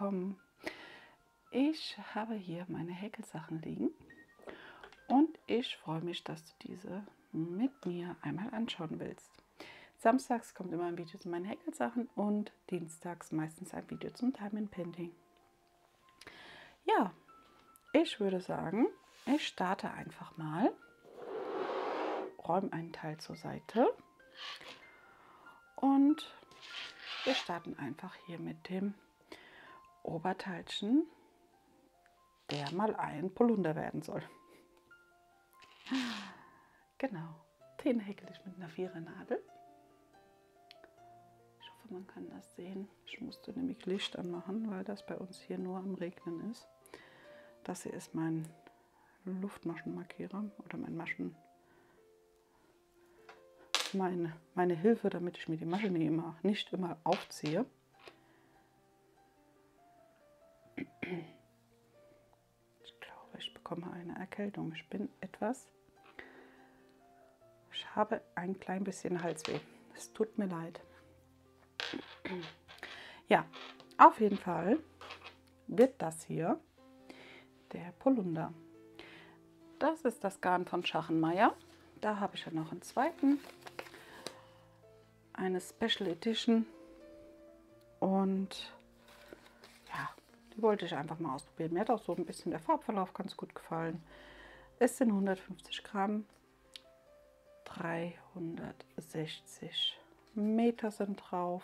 willkommen. Ich habe hier meine Häkelsachen liegen und ich freue mich, dass du diese mit mir einmal anschauen willst. Samstags kommt immer ein Video zu meinen Häkelsachen und dienstags meistens ein Video zum Diamond Painting. Ja, ich würde sagen, ich starte einfach mal, räume einen Teil zur Seite und wir starten einfach hier mit dem Oberteilchen, der mal ein Polunder werden soll. Genau, den häkel ich mit einer Vierernadel. Ich hoffe, man kann das sehen. Ich musste nämlich Licht anmachen, weil das bei uns hier nur am Regnen ist. Das hier ist mein Luftmaschenmarkierer oder meine Hilfe, damit ich mir die Masche nicht immer aufziehe. Ich glaube, ich bekomme eine Erkältung. Ich habe ein klein bisschen Halsweh. Es tut mir leid. Ja, auf jeden Fall wird das hier der Polunder. Das ist das Garn von Schachenmeier. Da habe ich ja noch einen zweiten, eine Special Edition, und ja, die wollte ich einfach mal ausprobieren. Mir hat auch so ein bisschen der Farbverlauf ganz gut gefallen. Es sind 150 Gramm, 360 Meter sind drauf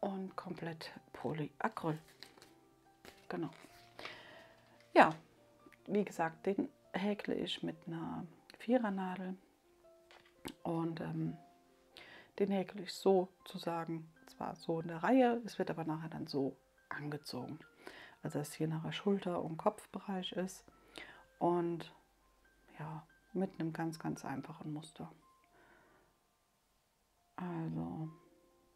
und komplett Polyacryl. Genau. Ja, wie gesagt, den häkle ich mit einer Vierernadel und den häkle ich sozusagen zwar so in der Reihe, es wird aber nachher dann so angezogen. Also dass hier nachher Schulter- und Kopfbereich ist und ja, mit einem ganz, ganz einfachen Muster. Also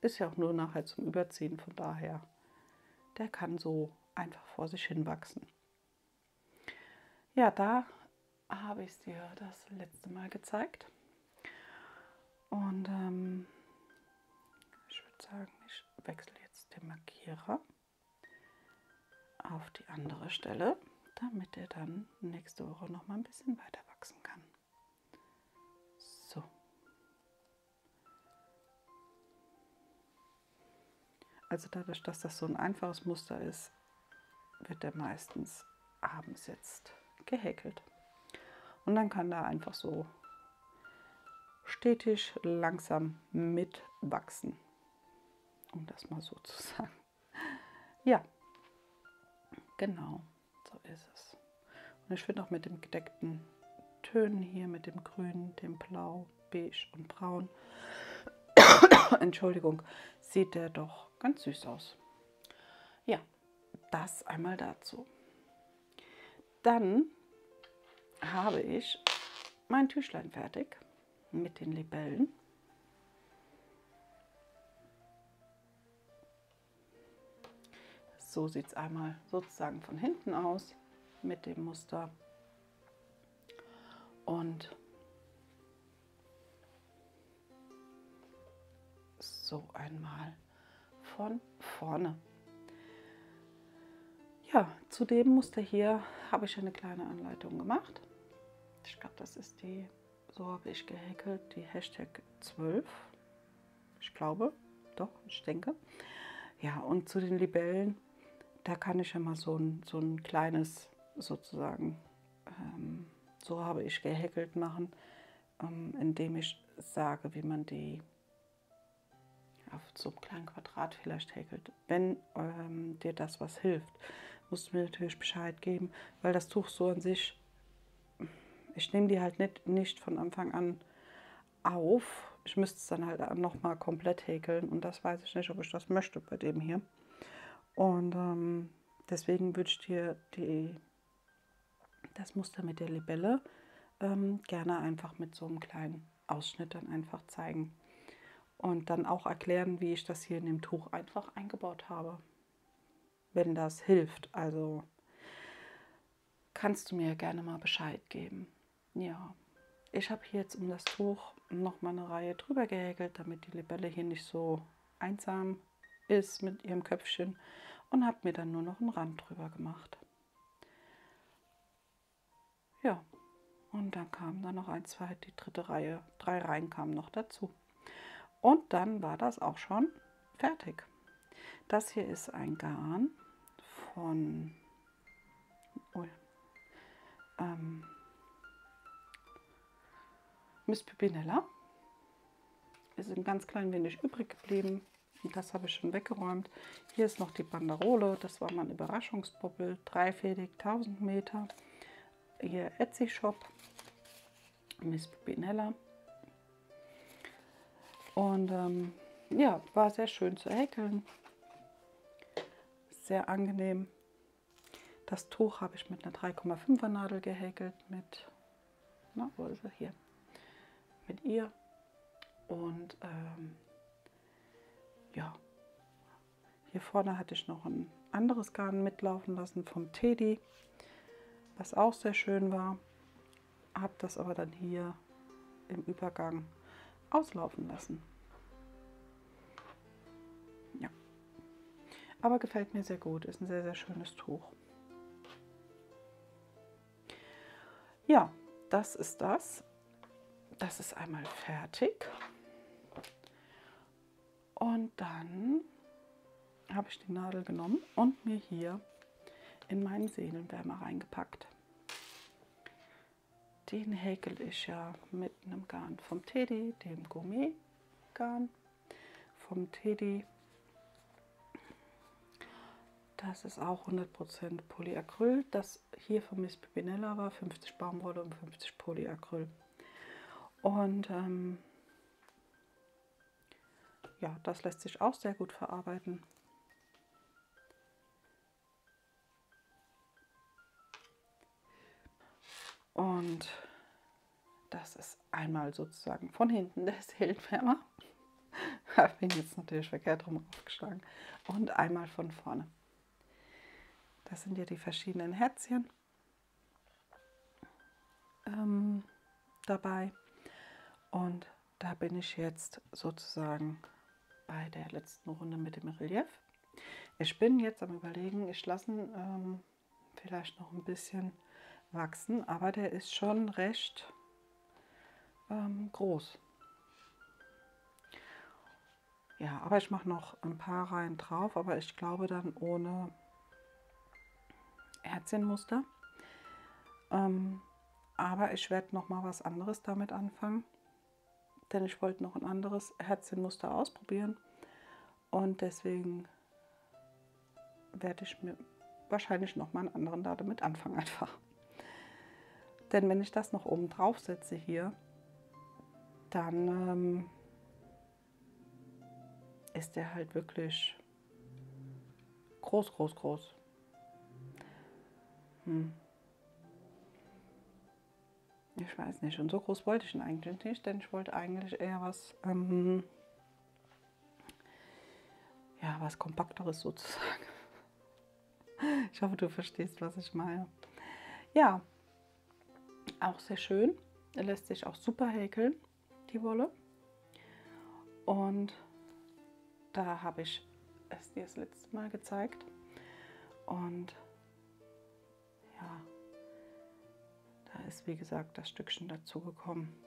ist ja auch nur nachher zum Überziehen, von daher, der kann so einfach vor sich hin wachsen. Ja, da habe ich es dir das letzte Mal gezeigt. Und ich würde sagen, ich wechsle jetzt den Markierer auf die andere Stelle, damit er dann nächste Woche noch mal ein bisschen weiter wachsen kann. So. Also dadurch, dass das so ein einfaches Muster ist, wird der meistens abends jetzt gehäkelt. Und dann kann da einfach so stetig, langsam mitwachsen, um das mal so zu sagen. Ja, genau, so ist es. Und ich finde auch mit den gedeckten Tönen hier, mit dem Grün, dem Blau, Beige und Braun, Entschuldigung, sieht der doch ganz süß aus. Ja, das einmal dazu. Dann habe ich mein Tüchlein fertig mit den Libellen. So sieht es einmal sozusagen von hinten aus mit dem Muster und so einmal von vorne. Ja, zu dem Muster hier habe ich eine kleine Anleitung gemacht. Ich glaube, das ist die, so habe ich gehäkelt, die Hashtag 12. Ich glaube, doch, ich denke. Ja, und zu den Libellen, da kann ich ja mal so ein kleines, sozusagen, so habe ich gehäkelt machen, indem ich sage, wie man die auf so einem kleinen Quadrat vielleicht häkelt. Wenn dir das was hilft, musst du mir natürlich Bescheid geben, weil das Tuch so an sich, ich nehme die halt nicht von Anfang an auf. Ich müsste es dann halt noch mal komplett häkeln und das weiß ich nicht, ob ich das möchte bei dem hier. Und deswegen würde ich dir das Muster mit der Libelle gerne einfach mit so einem kleinen Ausschnitt dann einfach zeigen. Und dann auch erklären, wie ich das hier in dem Tuch einfach eingebaut habe. Wenn das hilft, also kannst du mir gerne mal Bescheid geben. Ja, ich habe hier jetzt um das Tuch noch mal eine Reihe drüber gehäkelt, damit die Libelle hier nicht so einsam ist mit ihrem Köpfchen und habe mir dann nur noch einen Rand drüber gemacht. Ja, und dann kamen da noch ein, zwei, die dritte Reihe, 3 Reihen kamen noch dazu. Und dann war das auch schon fertig. Das hier ist ein Garn von Miss Pimpinella. Es ist ein ganz klein wenig übrig geblieben. Das habe ich schon weggeräumt. Hier ist noch die Banderole. Das war mein Überraschungspoppel. Dreifädig, 1000 Meter. Hier Etsy Shop. Miss Pimpinella. Und ja, war sehr schön zu häkeln. Sehr angenehm. Das Tuch habe ich mit einer 3,5er Nadel gehäkelt. Mit, na, wo ist er hier? Mit ihr. Und ja, hier vorne hatte ich noch ein anderes Garn mitlaufen lassen vom Teddy, was auch sehr schön war. Habe das aber dann hier im Übergang auslaufen lassen. Ja, aber gefällt mir sehr gut, ist ein sehr, sehr schönes Tuch. Ja, das ist das. Das ist einmal fertig. Und dann habe ich die Nadel genommen und mir hier in meinen Seelenwärmer reingepackt. Den häkel ich ja mit einem Garn vom Teddy, dem Gourmet-Garn vom Teddy. Das ist auch 100% Polyacryl. Das hier von Miss Pimpinella war 50 Baumwolle und 50 Polyacryl. Und ja, das lässt sich auch sehr gut verarbeiten. Und das ist einmal sozusagen von hinten der Seelenwärmer. Ich bin jetzt natürlich verkehrt rum aufgeschlagen. Und einmal von vorne. Das sind ja die verschiedenen Herzchen dabei. Und da bin ich jetzt sozusagen bei der letzten Runde mit dem Relief. Ich bin jetzt am Überlegen, ich lasse ihn vielleicht noch ein bisschen wachsen, aber der ist schon recht groß. Ja, aber ich mache noch ein paar Reihen drauf, aber ich glaube dann ohne Herzchenmuster. Aber ich werde noch mal was anderes damit anfangen, denn ich wollte noch ein anderes Herzchenmuster ausprobieren und deswegen werde ich mir wahrscheinlich noch mal einen anderen damit anfangen einfach. Denn wenn ich das noch oben drauf setze hier, dann ist der halt wirklich groß, groß, groß. Ich weiß nicht, und so groß wollte ich ihn eigentlich nicht, denn ich wollte eigentlich eher was, ja, was Kompakteres sozusagen. Ich hoffe, du verstehst, was ich meine. Ja, auch sehr schön. Er lässt sich auch super häkeln, die Wolle. Und da habe ich es dir das letzte Mal gezeigt. Und ja, da ist wie gesagt das Stückchen dazu gekommen.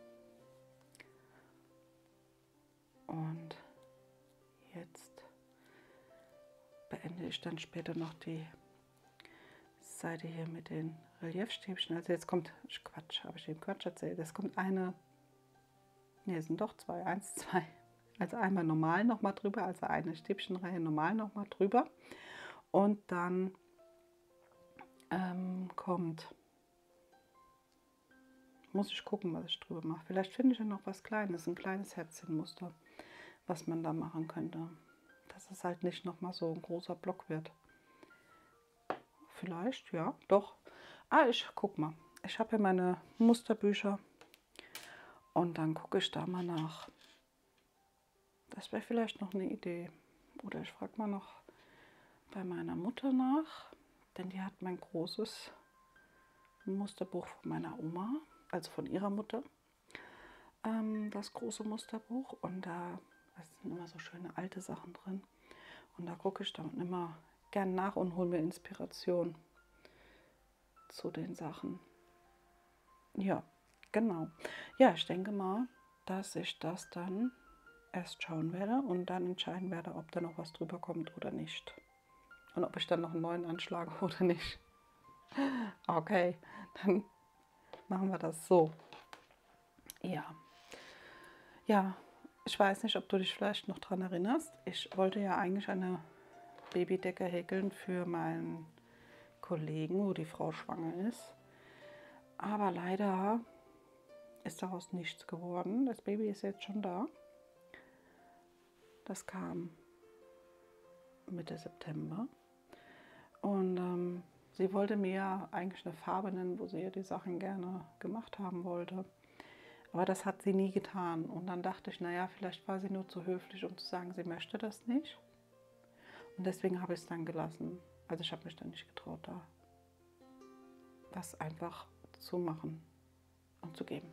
Und jetzt beende ich dann später noch die Seite hier mit den Reliefstäbchen. Also jetzt kommt, Quatsch, habe ich dem Quatsch erzählt. Es kommt eine, ne, es sind doch zwei, 1, 2. Also einmal normal nochmal drüber, also eine Stäbchenreihe normal nochmal drüber. Und dann kommt, muss ich gucken, was ich drüber mache. Vielleicht finde ich ja noch was Kleines, ein kleines Herzchenmuster, was man da machen könnte. Dass es halt nicht nochmal so ein großer Block wird. Vielleicht, ja, doch. Ah, ich guck mal. Ich habe hier meine Musterbücher und dann gucke ich da mal nach. Das wäre vielleicht noch eine Idee. Oder ich frage mal noch bei meiner Mutter nach, denn die hat mein großes Musterbuch von meiner Oma, also von ihrer Mutter. Das große Musterbuch und da sind immer so schöne alte Sachen drin. Und da gucke ich dann immer gern nach und hole mir Inspiration zu den Sachen. Ja, genau. Ja, ich denke mal, dass ich das dann erst schauen werde und dann entscheiden werde, ob da noch was drüber kommt oder nicht. Und ob ich dann noch einen neuen anschlage oder nicht. Okay, dann machen wir das so. Ja. Ja, ich weiß nicht, ob du dich vielleicht noch daran erinnerst. Ich wollte ja eigentlich eine Babydecke häkeln für meinen Kollegen, wo die Frau schwanger ist. Aber leider ist daraus nichts geworden. Das Baby ist jetzt schon da. Das kam Mitte September. Und sie wollte mir eigentlich eine Farbe nennen, wo sie die Sachen gerne gemacht haben wollte. Aber das hat sie nie getan. Und dann dachte ich, naja, vielleicht war sie nur zu höflich, um zu sagen, sie möchte das nicht. Und deswegen habe ich es dann gelassen. Also ich habe mich dann nicht getraut, da was einfach zu machen und zu geben.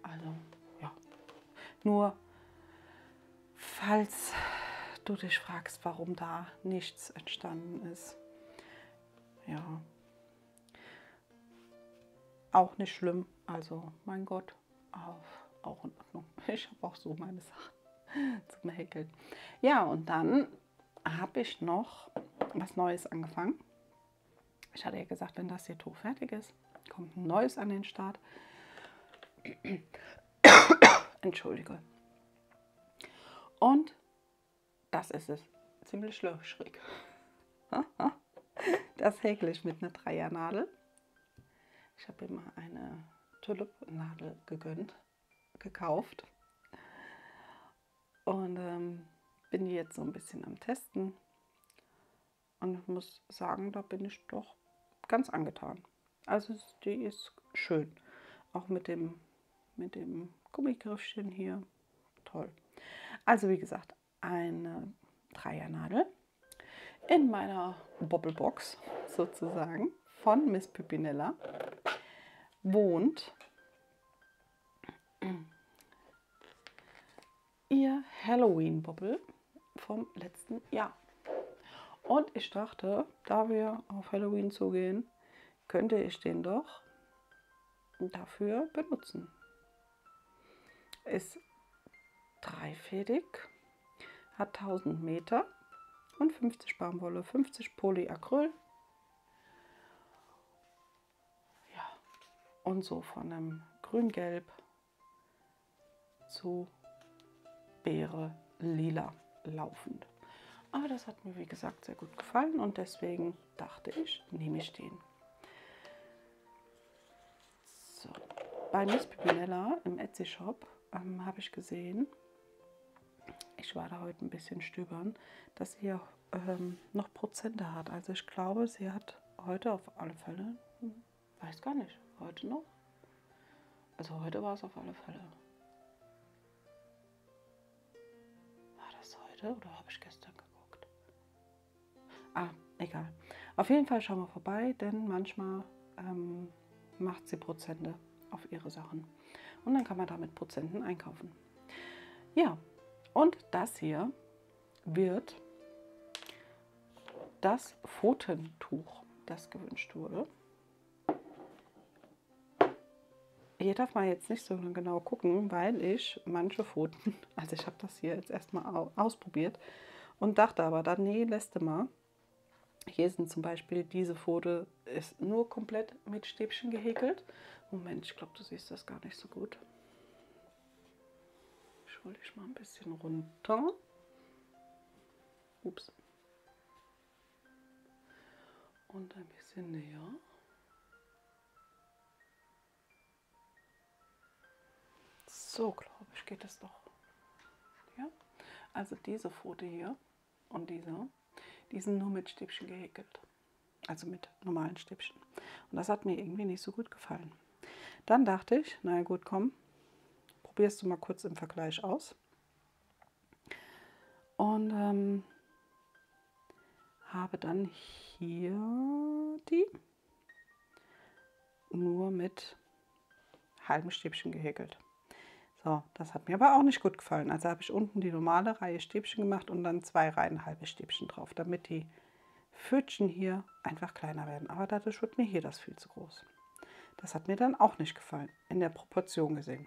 Also, ja. Nur, falls du dich fragst, warum da nichts entstanden ist. Ja. Auch nicht schlimm. Also, mein Gott, auch in Ordnung. Ich habe auch so meine Sachen zum Häkeln. Ja, und dann habe ich noch was Neues angefangen. Ich hatte ja gesagt, wenn das hier Tuch fertig ist, kommt ein neues an den Start. Entschuldige. Und das ist es. Ziemlich löchrig. Das häkle ich mit einer Dreiernadel. Ich habe immer eine Tulip-Nadel gekauft. Und bin die jetzt so ein bisschen am Testen. Und ich muss sagen, da bin ich doch ganz angetan. Also die ist schön. Auch mit dem Gummigriffchen hier. Toll. Also wie gesagt, eine Dreiernadel in meiner Bobblebox sozusagen von Miss Pippinella wohnt ihr Halloween-Bobble vom letzten Jahr. Und ich dachte, da wir auf Halloween zugehen, könnte ich den doch dafür benutzen. Ist dreifädig, hat 1000 Meter und 50 Baumwolle, 50 Polyacryl. Ja, und so von einem Grün-Gelb zu Beere lila laufend. Aber das hat mir, wie gesagt, sehr gut gefallen und deswegen dachte ich, nehme ich den. So. Bei Miss Pippinella im Etsy-Shop habe ich gesehen, ich war da heute ein bisschen stöbern, dass sie ja noch Prozente hat. Also ich glaube, sie hat heute auf alle Fälle, weiß gar nicht, heute noch? Also heute war es auf alle Fälle. War das heute oder habe ich gestern geguckt? Ah, egal. Auf jeden Fall schauen wir vorbei, denn manchmal macht sie Prozente auf ihre Sachen. Und dann kann man damit Prozenten einkaufen. Ja, und das hier wird das Pfotentuch, das gewünscht wurde. Hier darf man jetzt nicht so genau gucken, weil ich manche Pfoten, also ich habe das hier jetzt erstmal ausprobiert und dachte aber dann, nee, lässt du mal. Hier sind zum Beispiel diese Pfote, ist nur komplett mit Stäbchen gehäkelt. Moment, ich glaube, du siehst das gar nicht so gut. Ich hole dich mal ein bisschen runter. Ups. Und ein bisschen näher. So, glaube ich, geht es doch. Ja? Also diese Pfote hier und diese, die sind nur mit Stäbchen gehäkelt. Also mit normalen Stäbchen. Und das hat mir irgendwie nicht so gut gefallen. Dann dachte ich, naja gut, komm, probierst du mal kurz im Vergleich aus. Und habe dann hier die nur mit halben Stäbchen gehäkelt. So, das hat mir aber auch nicht gut gefallen. Also habe ich unten die normale Reihe Stäbchen gemacht und dann 2 Reihen halbe Stäbchen drauf, damit die Pfötchen hier einfach kleiner werden. Aber dadurch wird mir hier das viel zu groß. Das hat mir dann auch nicht gefallen, in der Proportion gesehen.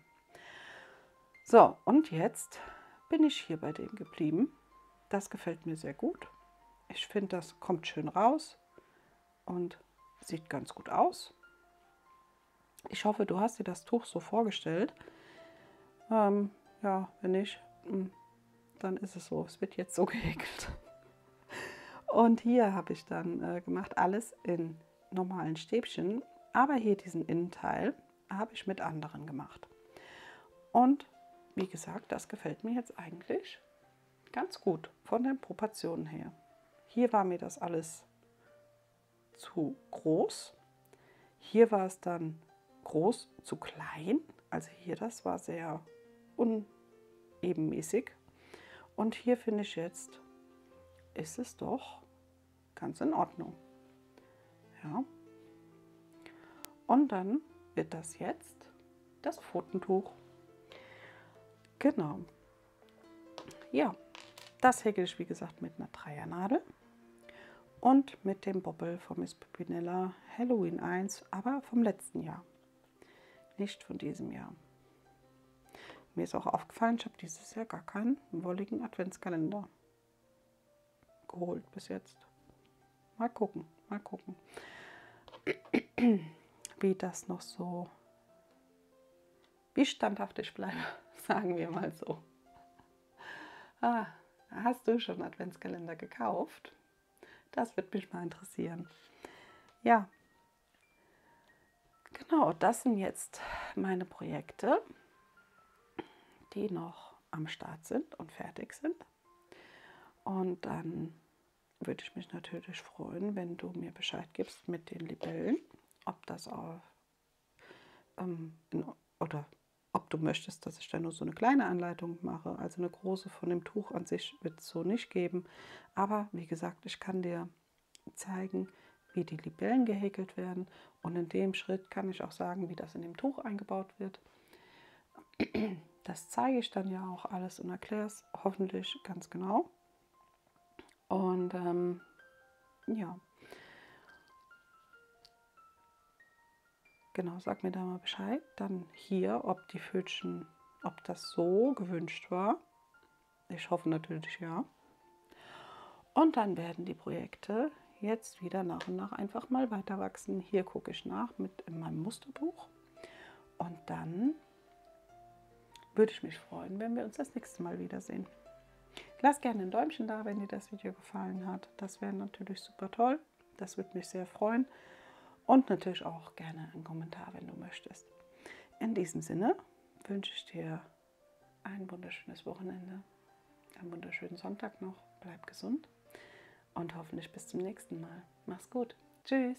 So, und jetzt bin ich hier bei dem geblieben. Das gefällt mir sehr gut. Ich finde, das kommt schön raus und sieht ganz gut aus. Ich hoffe, du hast dir das Tuch so vorgestellt. Ja, wenn nicht, dann ist es so. Es wird jetzt so gehäkelt. Und hier habe ich dann gemacht, alles in normalen Stäbchen. Aber hier diesen Innenteil habe ich mit anderen gemacht. Und wie gesagt, das gefällt mir jetzt eigentlich ganz gut von den Proportionen her. Hier war mir das alles zu groß. Hier war es dann groß zu klein. Also hier, das war sehr unebenmäßig. Und hier finde ich jetzt, ist es doch ganz in Ordnung. Ja. Und dann wird das jetzt das Pfotentuch. Genau. Ja, das häkle ich wie gesagt mit einer Dreiernadel und mit dem Bobbel von Miss Pimpinella Halloween 1, aber vom letzten Jahr, nicht von diesem Jahr. Mir ist auch aufgefallen, ich habe dieses Jahr gar keinen wolligen Adventskalender geholt bis jetzt. Mal gucken, wie das noch so, wie standhaft ich bleibe, sagen wir mal so. Hast du schon Adventskalender gekauft? Das würde mich mal interessieren. Ja, genau, das sind jetzt meine Projekte, die noch am Start sind und fertig sind. Und dann würde ich mich natürlich freuen, wenn du mir Bescheid gibst mit den Libellen, ob das auch, oder ob du möchtest, dass ich da nur so eine kleine Anleitung mache. Also eine große von dem Tuch an sich wird es so nicht geben. Aber wie gesagt, ich kann dir zeigen, wie die Libellen gehäkelt werden. Und in dem Schritt kann ich auch sagen, wie das in dem Tuch eingebaut wird. Das zeige ich dann ja auch alles und erkläre es hoffentlich ganz genau. Und ja, genau, sag mir da mal Bescheid. Dann hier, ob die Pfötchen, ob das so gewünscht war. Ich hoffe natürlich ja. Und dann werden die Projekte jetzt wieder nach und nach einfach mal weiter wachsen. Hier gucke ich nach mit in meinem Musterbuch. Und dann würde ich mich freuen, wenn wir uns das nächste Mal wiedersehen. Lass gerne ein Däumchen da, wenn dir das Video gefallen hat. Das wäre natürlich super toll. Das würde mich sehr freuen. Und natürlich auch gerne einen Kommentar, wenn du möchtest. In diesem Sinne wünsche ich dir ein wunderschönes Wochenende, einen wunderschönen Sonntag noch. Bleib gesund und hoffentlich bis zum nächsten Mal. Mach's gut. Tschüss.